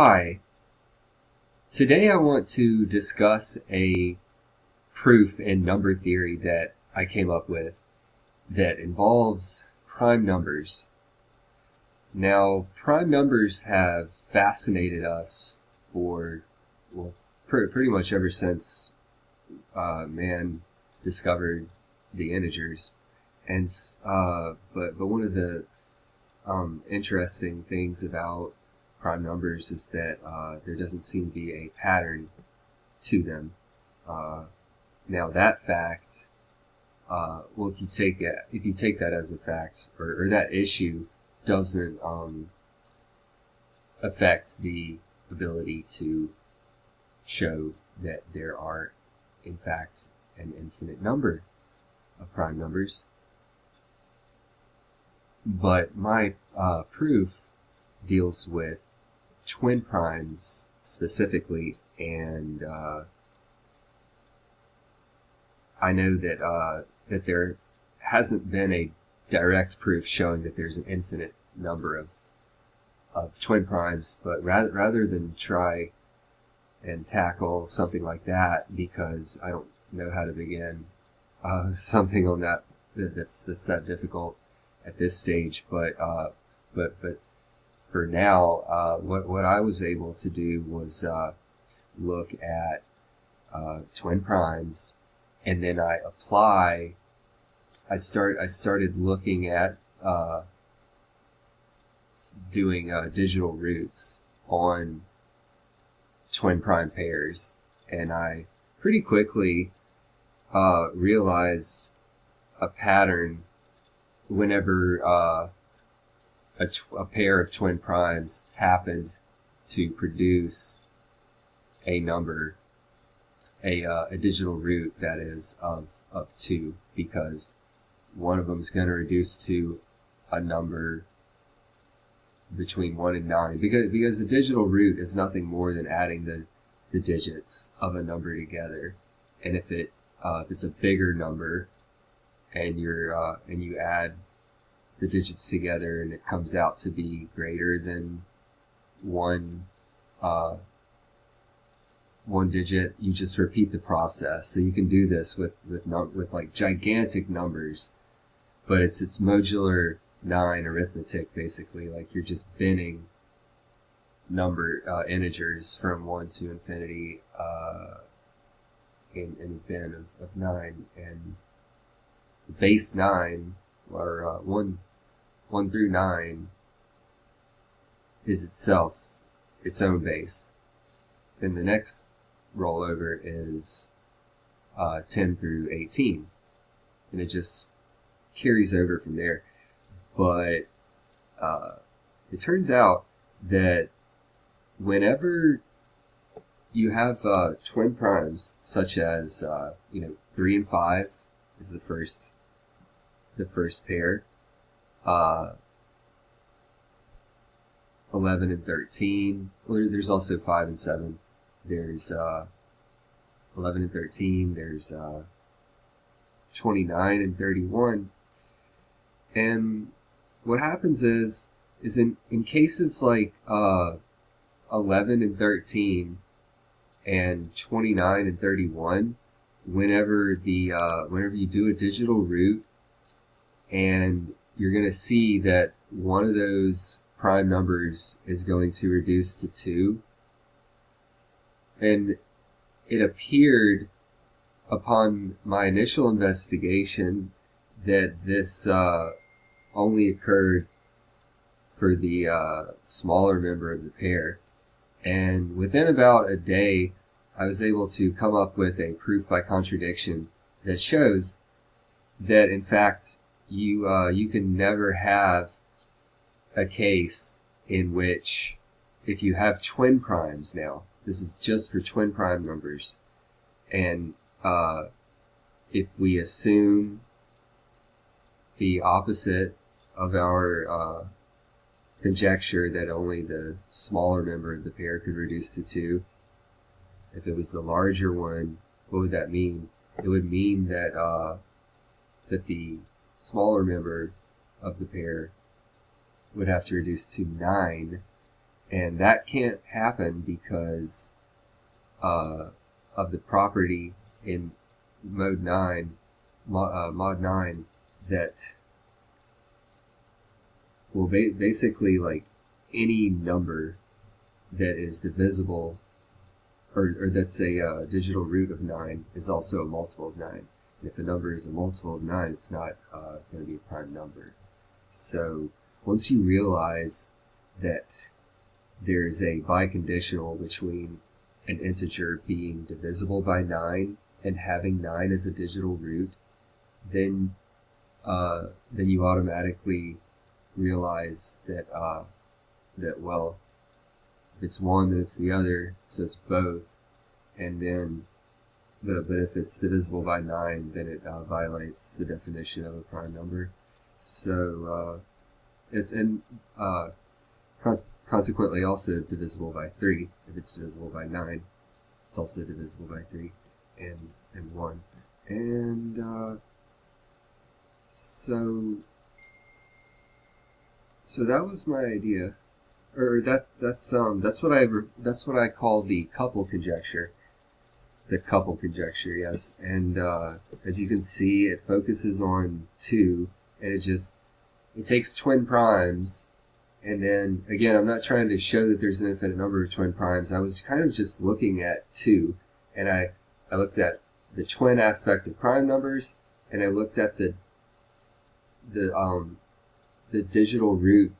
Hi, today I want to discuss a proof in number theory that I came up with that involves prime numbers. Now, prime numbers have fascinated us for, well, pretty much ever since man discovered the integers. And but one of the interesting things about prime numbers is that there doesn't seem to be a pattern to them. Now that fact, well, if you take that as a fact, or that issue doesn't affect the ability to show that there are, in fact, an infinite number of prime numbers. But my proof deals with twin primes specifically, and I know that there hasn't been a direct proof showing that there's an infinite number of twin primes, but rather than try and tackle something like that, because I don't know how to begin something on that's that difficult at this stage, but for now, what I was able to do was look at twin primes, and then I started looking at doing digital roots on twin prime pairs, and I pretty quickly realized a pattern whenever a pair of twin primes happened to produce a number, a digital root, that is, of 2, because one of them is going to reduce to a number between 1 and 9, because a digital root is nothing more than adding the digits of a number together. And if it's a bigger number, and you add the digits together and it comes out to be greater than one digit, you just repeat the process. So you can do this with like gigantic numbers, but it's modular 9 arithmetic, basically. Like, you're just binning integers from 1 to infinity in a bin of 9, and the base 9, or 1 through 9, is itself its own base. Then the next rollover is 10 through 18, and it just carries over from there. But it turns out that whenever you have twin primes, such as 3 and 5 is the first pair, 11 and 13. Well, there's also 5 and 7. There's 11 and 13. There's 29 and 31. And what happens is in cases like 11 and 13 and 29 and 31, whenever you do a digital root, and you're going to see that one of those prime numbers is going to reduce to 2. And it appeared upon my initial investigation that this only occurred for the smaller member of the pair. And within about a day, I was able to come up with a proof by contradiction that shows that, in fact, you can never have a case in which, if you have twin primes, now this is just for twin prime numbers, and if we assume the opposite of our conjecture, that only the smaller member of the pair could reduce to 2, if it was the larger one, what would that mean? It would mean that that the smaller member of the pair would have to reduce to 9, And that can't happen because of the property in mod 9 that, well, basically, like, any number that is divisible, or that's a digital root of 9, is also a multiple of 9. And if a number is a multiple of 9, it's not going to be a prime number. So once you realize that there's a biconditional between an integer being divisible by 9 and having 9 as a digital root, then you automatically realize that well, if it's one, then it's the other, so it's both. And then, but if it's divisible by 9, then it violates the definition of a prime number. So it's consequently also divisible by 3. If it's divisible by 9, it's also divisible by 3 and 1. And so that was my idea, or that's what I call the couple conjecture. The couple conjecture, yes. And as you can see, it focuses on 2, and it takes twin primes. And then, again, I'm not trying to show that there's an infinite number of twin primes. I was kind of just looking at 2, and I looked at the twin aspect of prime numbers, and I looked at the digital root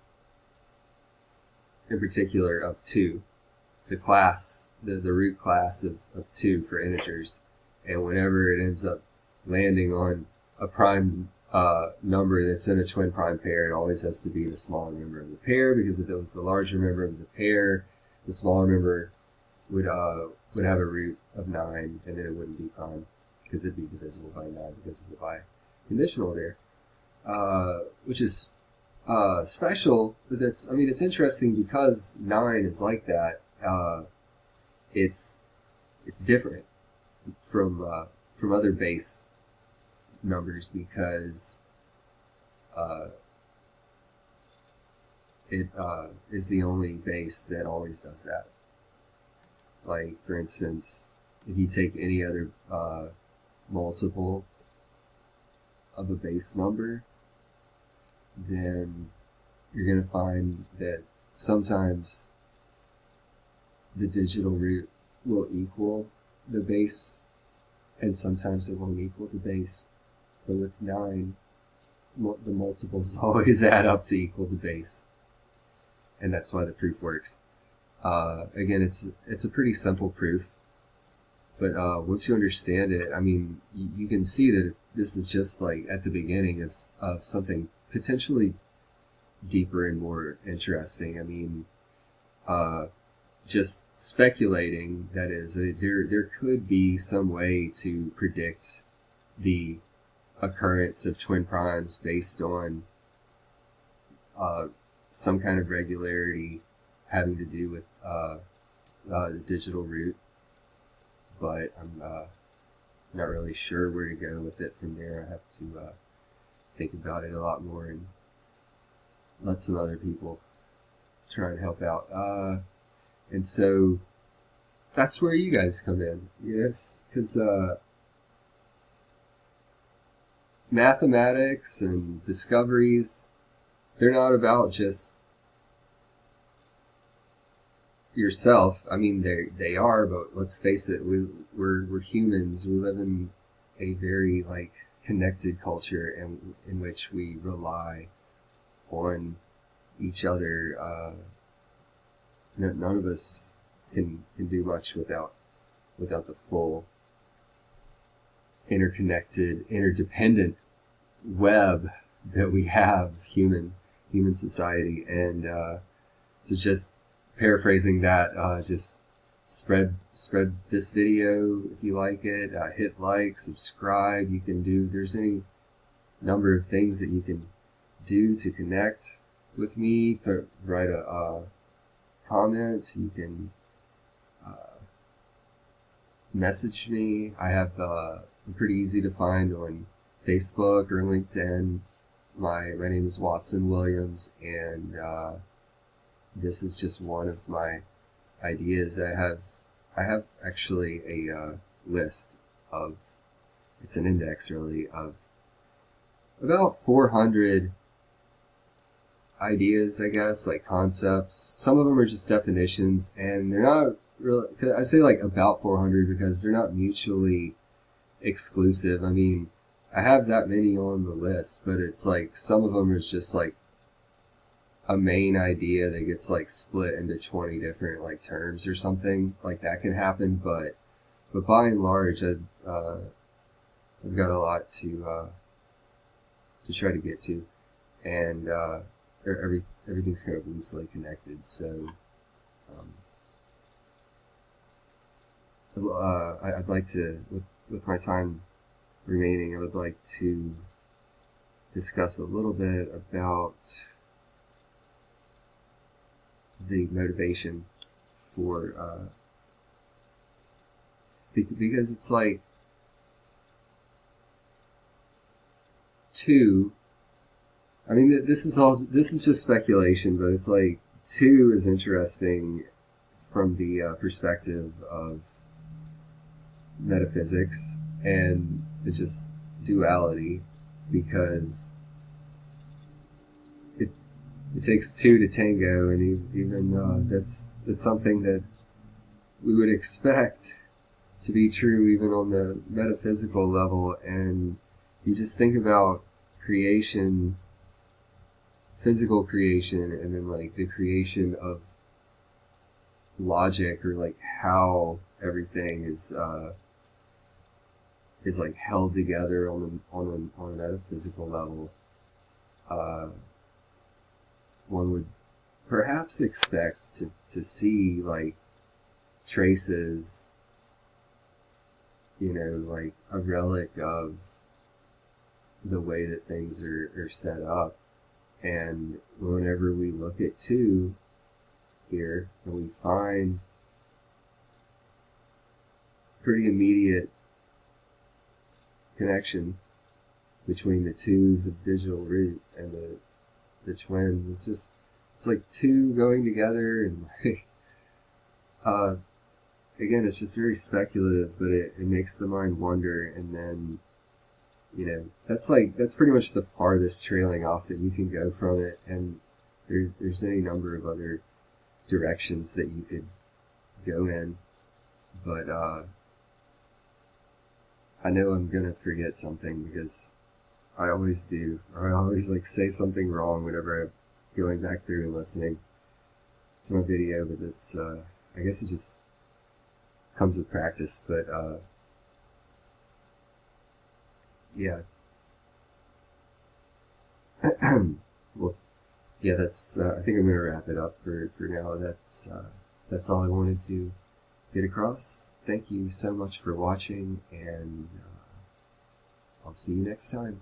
in particular of 2, the class, the root class of 2 for integers. And whenever it ends up landing on a prime number that's in a twin prime pair, it always has to be the smaller member of the pair, because if it was the larger member of the pair, the smaller member would have a root of 9, and then it wouldn't be prime, because it'd be divisible by 9 because of the biconditional there, which is special. But it's interesting because 9 is like that. It's different from other base numbers because it is the only base that always does that. Like, for instance, if you take any other multiple of a base number, then you're going to find that sometimes the digital root will equal the base, and sometimes it won't equal the base. But with 9, the multiples always add up to equal the base, and that's why the proof works. Again, it's a pretty simple proof, but once you understand it, I mean, you can see that this is just like at the beginning of something potentially deeper and more interesting. I mean, just speculating, that is, there could be some way to predict the occurrence of twin primes based on some kind of regularity having to do with the digital root, but I'm not really sure where to go with it from there. I have to think about it a lot more and let some other people try and help out. And so that's where you guys come in, yes, because mathematics and discoveries, they're not about just yourself. I mean, they are, but let's face it, we're humans. We live in a very connected culture, and in which we rely on each other. None of us can do much without the full interconnected, interdependent web that we have, human society. And so just paraphrasing that, just spread this video if you like it, hit like, subscribe. You can there's any number of things that you can do to connect with me. Write a comment. You can message me. I have I'm pretty easy to find on Facebook or LinkedIn. My name is Watson Williams, and this is just one of my ideas. I have actually a list of, it's an index really, of about 400 ideas, I guess, like concepts. Some of them are just definitions, and they're not really, I say like about 400 because they're not mutually exclusive. I mean, I have that many on the list, but it's like some of them is just like a main idea that gets like split into 20 different like terms or something. Like that can happen, but by and large, I've got a lot to try to get to, and everything's kind of loosely connected. So I'd like to, with my time remaining, I would like to discuss a little bit about the motivation for because it's like two. I mean, this is just speculation, but it's like two is interesting from the perspective of metaphysics and just duality, because it takes two to tango, and even that's something that we would expect to be true even on the metaphysical level. And you just think about creation, physical creation, and then like the creation of logic, or like how everything is like held together on a metaphysical level. One would perhaps expect to see like traces, like a relic of the way that things are set up. And whenever we look at two here, and we find pretty immediate connection between the twos of digital root and the twin. It's like two going together, and like again, it's just very speculative, but it makes the mind wonder. And then that's pretty much the farthest trailing off that you can go from it, and there's any number of other directions that you could go in, but I know I'm gonna forget something, because I always do, or I always like say something wrong whenever I'm going back through and listening to my video, but it's I guess it just comes with practice. But yeah. Well, yeah, that's I think I'm gonna wrap it up for now. That's all I wanted to get across. Thank you so much for watching, and I'll see you next time.